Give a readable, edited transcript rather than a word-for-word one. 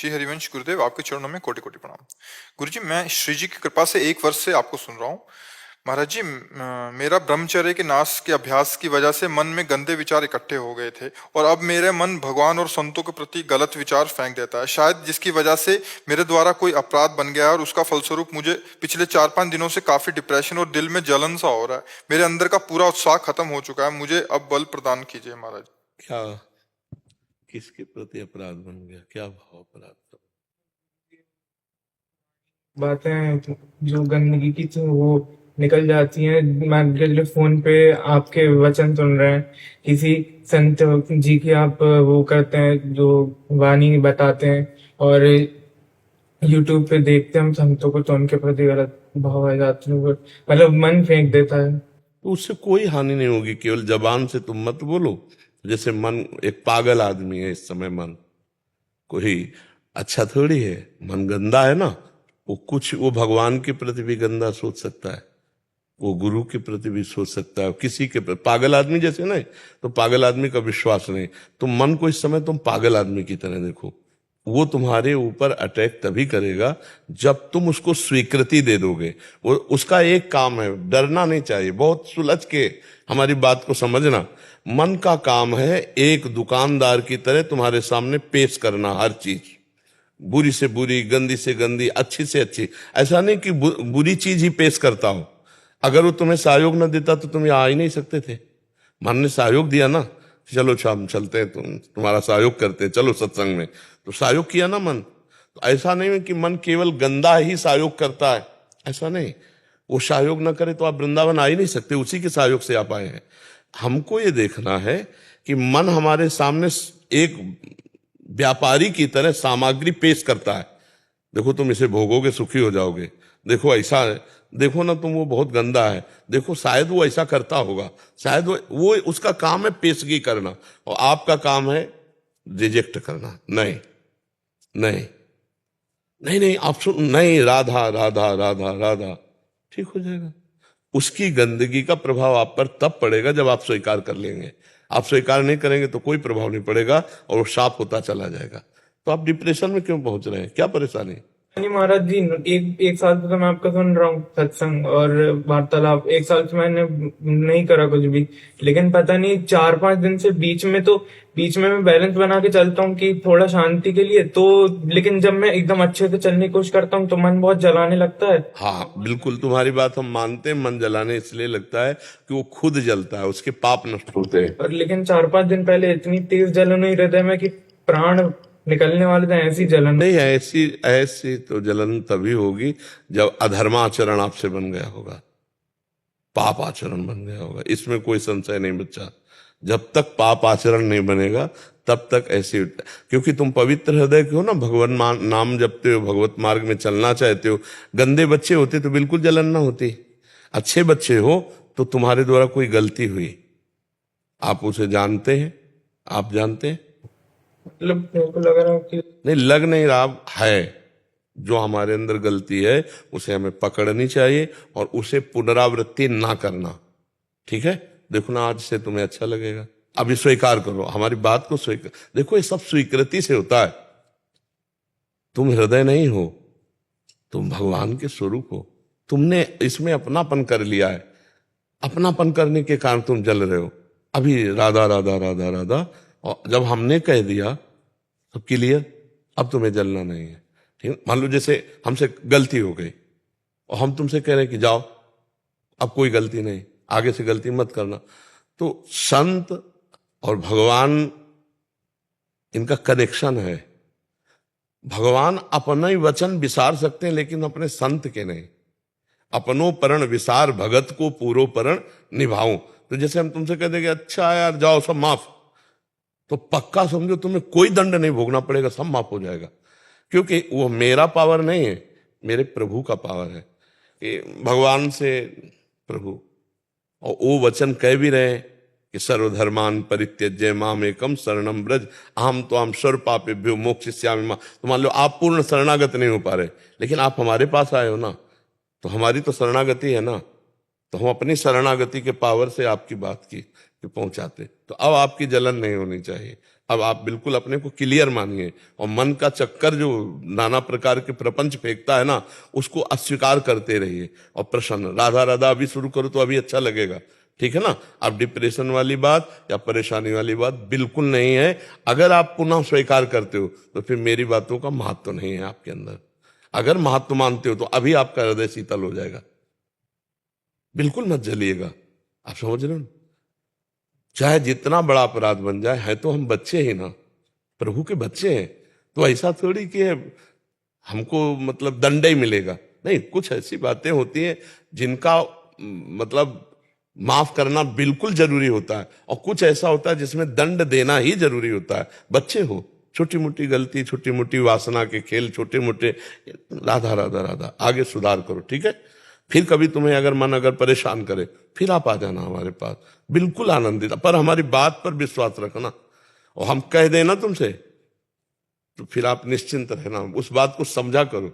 श्री हरिवंश गुरुदेव, आपके चरणों में कोटि कोटि प्रणाम। गुरुजी, मैं श्री जी की कृपा से 1 वर्ष से आपको सुन रहा हूँ। महाराज जी, मेरा ब्रह्मचर्य के नाश के अभ्यास की वजह से मन में गंदे विचार इकट्ठे हो गए थे और अब मेरे मन भगवान और संतों के प्रति गलत विचार फेंक देता है, शायद जिसकी वजह से मेरे द्वारा कोई अपराध बन गया है और उसका फलस्वरूप मुझे पिछले 4-5 दिनों से काफी डिप्रेशन और दिल में जलन सा हो रहा है। मेरे अंदर का पूरा उत्साह खत्म हो चुका है। मुझे अब बल प्रदान कीजिए महाराज। क्या किसके प्रति अपराध बन गया? क्या भाव अपराध का? बातें जो गंदगी की थी वो निकल जाती हैं। मान के चलो फोन पे आपके वचन सुन रहे हैं, किसी संत जी की आप वो करते हैं जो वाणी बताते हैं, और यूट्यूब पे देखते हैं हम संतों को तो उनके प्रति गलत भाव आ जाते हैं, मतलब मन फेंक देता है। तो उससे कोई हानि नहीं होगी, केवल जबान से तुम मत बोलो। जैसे मन एक पागल आदमी है इस समय, मन कोई अच्छा थोड़ी है, मन गंदा है ना। वो भगवान के प्रति भी गंदा सोच सकता है, वो गुरु के प्रति भी सोच सकता है, किसी के प्रति। पागल आदमी जैसे नहीं, तो पागल आदमी का विश्वास नहीं। तो मन को इस समय तुम पागल आदमी की तरह देखो। वो तुम्हारे ऊपर अटैक तभी करेगा जब तुम उसको स्वीकृति दे दोगे। वो उसका एक काम है, डरना नहीं चाहिए। बहुत सुलझ के हमारी बात को समझना। मन का काम है एक दुकानदार की तरह तुम्हारे सामने पेश करना हर चीज, बुरी से बुरी, गंदी से गंदी, अच्छी से अच्छी। ऐसा नहीं कि बुरी चीज ही पेश करता हो। अगर वो तुम्हें सहयोग न देता तो तुम यहाँ आ ही नहीं सकते थे। मन ने सहयोग दिया ना, चलो हम चलते हैं, तुम्हारा सहयोग करते हैं, चलो सत्संग में, तो सहयोग किया ना मन। तो ऐसा नहीं है कि मन केवल गंदा ही सहयोग करता है, ऐसा नहीं। वो सहयोग न करे तो आप वृंदावन आ ही नहीं सकते, उसी के सहयोग से आप आए हैं। हमको ये देखना है कि मन हमारे सामने एक व्यापारी की तरह सामग्री पेश करता है। देखो तुम इसे भोगोगे सुखी हो जाओगे, देखो ऐसा है, देखो ना तुम वो बहुत गंदा है, देखो शायद वो ऐसा करता होगा, शायद वो उसका काम है पेशगी करना, और आपका काम है रिजेक्ट करना। नहीं नहीं नहीं नहीं, आप सुन, नहीं, राधा राधा राधा राधा, ठीक हो जाएगा। उसकी गंदगी का प्रभाव आप पर तब पड़ेगा जब आप स्वीकार कर लेंगे। आप स्वीकार नहीं करेंगे तो कोई प्रभाव नहीं पड़ेगा और वो साफ होता चला जाएगा। तो आप डिप्रेशन में क्यों पहुंच रहे हैं? क्या परेशानी? नहीं महाराज जी, एक साल से तो मैं आपका सुन रहा हूँ सत्संग और वार्तालाप। 1 साल से मैंने नहीं करा कुछ भी, लेकिन पता नहीं 4-5 दिन से बीच में मैं बैलेंस बना के चलता हूँ कि थोड़ा शांति के लिए तो, लेकिन जब मैं एकदम अच्छे से चलने की कोशिश करता हूँ तो मन बहुत जलाने लगता है। हाँ बिल्कुल, तुम्हारी बात हम मानते हैं। मन जलाने इसलिए लगता है कि वो खुद जलता है, उसके पाप नष्ट होते हैं। और लेकिन 4-5 दिन पहले इतनी तेज जलन हुई हृदय में कि प्राण निकलने वाले थे। ऐसी जलन नहीं, ऐसी तो जलन तभी होगी जब अधर्माचरण आपसे बन गया होगा, पाप आचरण बन गया होगा। इसमें कोई संशय नहीं बच्चा। जब तक पाप आचरण नहीं बनेगा तब तक ऐसी, क्योंकि तुम पवित्र हृदय के हो ना, भगवान नाम जपते हो, भगवत मार्ग में चलना चाहते हो। गंदे बच्चे होते तो बिल्कुल जलन ना होती। अच्छे बच्चे हो तो तुम्हारे द्वारा कोई गलती हुई, आप उसे जानते हैं, आप जानते हैं। मतलब मेरे को लग रहा है कि नहीं, लग नहीं रहा है। जो हमारे अंदर गलती है उसे हमें पकड़नी चाहिए और उसे पुनरावृत्ति ना करना। ठीक है, देखो ना, आज से तुम्हें अच्छा लगेगा। अभी स्वीकार करो, हमारी बात को स्वीकार। देखो ये सब स्वीकृति से होता है। तुम हृदय नहीं हो, तुम भगवान के स्वरूप हो। तुमने इसमें अपनापन कर लिया है, अपनापन करने के कारण तुम जल रहे हो। अभी राधा राधा राधा राधा, और जब हमने कह दिया सब क्लियर, अब तुम्हें जलना नहीं है। ठीक, मान लो जैसे हमसे गलती हो गई और हम तुमसे कह रहे हैं कि जाओ, अब कोई गलती नहीं, आगे से गलती मत करना। तो संत और भगवान, इनका कनेक्शन है। भगवान अपना ही वचन विसार सकते हैं लेकिन अपने संत के नहीं। अपनो परण विसार भगत को पूरो परण निभाऊं। तो जैसे हम तुमसे कह देंगे अच्छा यार जाओ सब माफ, तो पक्का समझो तुम्हें कोई दंड नहीं भोगना पड़ेगा, सब माफ हो जाएगा। क्योंकि वो मेरा पावर नहीं है, मेरे प्रभु का पावर है। कि भगवान से प्रभु, और वो वचन कह भी रहे हैं कि सर्वधर्मान परित्यज्य मामेकम शरणम ब्रज अहम त्वाम सर्व पापेभ्यो मोक्षयिष्यामि मां। तो मान लो आप पूर्ण शरणागत नहीं हो पा रहे, लेकिन आप हमारे पास आए हो ना, तो हमारी तो शरणागति है ना, तो हम अपनी शरणागति के पावर से आपकी बात की पहुंचाते। तो अब आपकी जलन नहीं होनी चाहिए, अब आप बिल्कुल अपने को क्लियर मानिए, और मन का चक्कर जो नाना प्रकार के प्रपंच फेंकता है ना, उसको अस्वीकार करते रहिए और प्रसन्न राधा राधा अभी शुरू करो तो अभी अच्छा लगेगा, ठीक है ना। अब डिप्रेशन वाली बात या परेशानी वाली बात बिल्कुल नहीं है। अगर आप पुनः स्वीकार करते हो तो फिर मेरी बातों का महत्व नहीं है आपके अंदर। अगर महत्व मानते हो तो अभी आपका हृदय शीतल हो जाएगा। बिल्कुल मत जलिएगा, आप समझ रहे हो। चाहे जितना बड़ा अपराध बन जाए, है तो हम बच्चे ही ना, प्रभु के बच्चे हैं। तो ऐसा थोड़ी कि हमको मतलब दंड ही मिलेगा, नहीं। कुछ ऐसी बातें होती हैं जिनका मतलब माफ करना बिल्कुल जरूरी होता है, और कुछ ऐसा होता है जिसमें दंड देना ही जरूरी होता है। बच्चे हो, छोटी मोटी गलती, छोटी मोटी वासना के खेल, छोटे मोटे, राधा राधा राधा, आगे सुधार करो, ठीक है। फिर कभी तुम्हें अगर मन अगर परेशान करे, फिर आप आ जाना हमारे पास, बिल्कुल आनंदित। पर हमारी बात पर विश्वास रखना, और हम कह देना तुमसे तो फिर आप निश्चिंत रहना, उस बात को समझा करो।